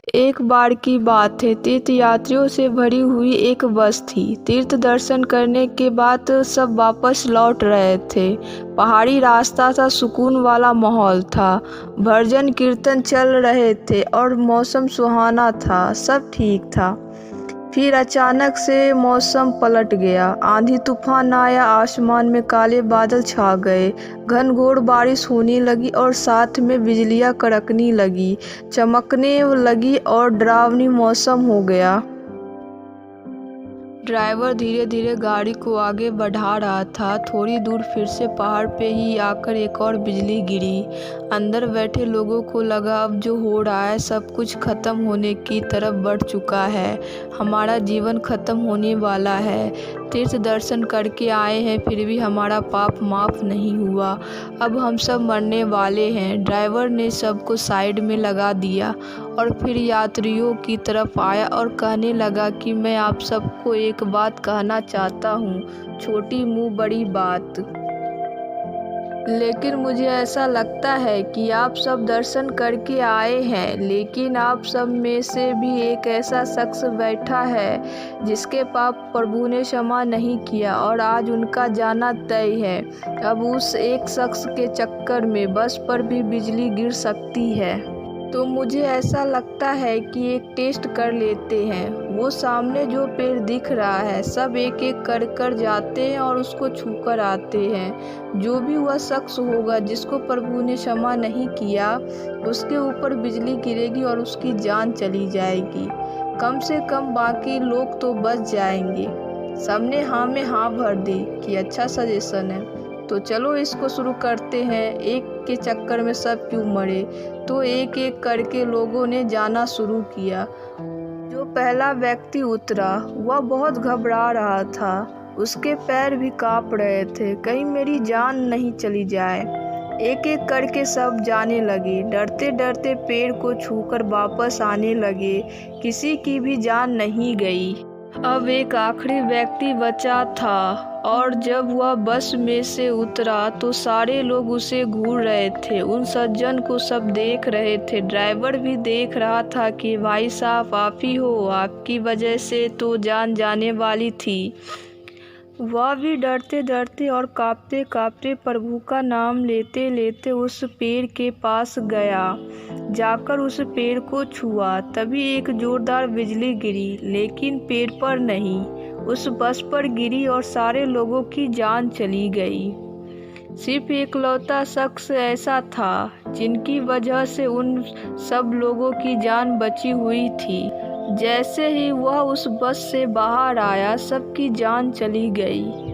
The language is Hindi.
एक बार की बात है, तीर्थयात्रियों से भरी हुई एक बस थी। तीर्थ दर्शन करने के बाद सब वापस लौट रहे थे। पहाड़ी रास्ता था, सुकून वाला माहौल था, भजन कीर्तन चल रहे थे और मौसम सुहाना था, सब ठीक था। फिर अचानक से मौसम पलट गया। आंधी तूफान आया, आसमान में काले बादल छा गए, घनघोर बारिश होने लगी और साथ में बिजलियां कड़कने लगी, चमकने लगी और डरावनी मौसम हो गया। ड्राइवर धीरे धीरे गाड़ी को आगे बढ़ा रहा था। थोड़ी दूर फिर से पहाड़ पे ही आकर एक और बिजली गिरी। अंदर बैठे लोगों को लगा अब जो हो रहा है सब कुछ खत्म होने की तरफ बढ़ चुका है, हमारा जीवन खत्म होने वाला है। तीर्थ दर्शन करके आए हैं फिर भी हमारा पाप माफ नहीं हुआ, अब हम सब मरने वाले हैं। ड्राइवर ने सबको साइड में लगा दिया और फिर यात्रियों की तरफ आया और कहने लगा कि मैं आप सबको एक बात कहना चाहता हूँ, छोटी मुँह बड़ी बात। लेकिन मुझे ऐसा लगता है कि आप सब दर्शन करके आए हैं, लेकिन आप सब में से भी एक ऐसा शख्स बैठा है जिसके पाप प्रभु ने क्षमा नहीं किया और आज उनका जाना तय है। अब उस एक शख्स के चक्कर में बस पर भी बिजली गिर सकती है। तो मुझे ऐसा लगता है कि एक टेस्ट कर लेते हैं। वो सामने जो पेड़ दिख रहा है सब एक एक कर कर जाते हैं और उसको छूकर आते हैं। जो भी वह शख्स होगा जिसको प्रभु ने क्षमा नहीं किया, उसके ऊपर बिजली गिरेगी और उसकी जान चली जाएगी। कम से कम बाकी लोग तो बच जाएंगे। सबने हाँ में हाँ भर दी कि अच्छा सजेशन है, तो चलो इसको शुरू करते हैं। एक के चक्कर में सब क्यों मरे। तो एक एक करके लोगों ने जाना शुरू किया। जो पहला व्यक्ति उतरा वह बहुत घबरा रहा था, उसके पैर भी कांप रहे थे, कहीं मेरी जान नहीं चली जाए। एक एक करके सब जाने लगे, डरते डरते पेड़ को छूकर वापस आने लगे, किसी की भी जान नहीं गई। अब एक आखिरी व्यक्ति बचा था और जब वह बस में से उतरा तो सारे लोग उसे घूर रहे थे। उन सज्जन को सब देख रहे थे, ड्राइवर भी देख रहा था कि भाई साहब आप ही हो, आपकी वजह से तो जान जाने वाली थी। वह भी डरते डरते और कांपते कांपते प्रभु का नाम लेते लेते उस पेड़ के पास गया। जाकर उस पेड़ को छुआ, तभी एक जोरदार बिजली गिरी, लेकिन पेड़ पर नहीं, उस बस पर गिरी और सारे लोगों की जान चली गई। सिर्फ एकलौता शख्स ऐसा था जिनकी वजह से उन सब लोगों की जान बची हुई थी। जैसे ही वह उस बस से बाहर आया, सबकी जान चली गई।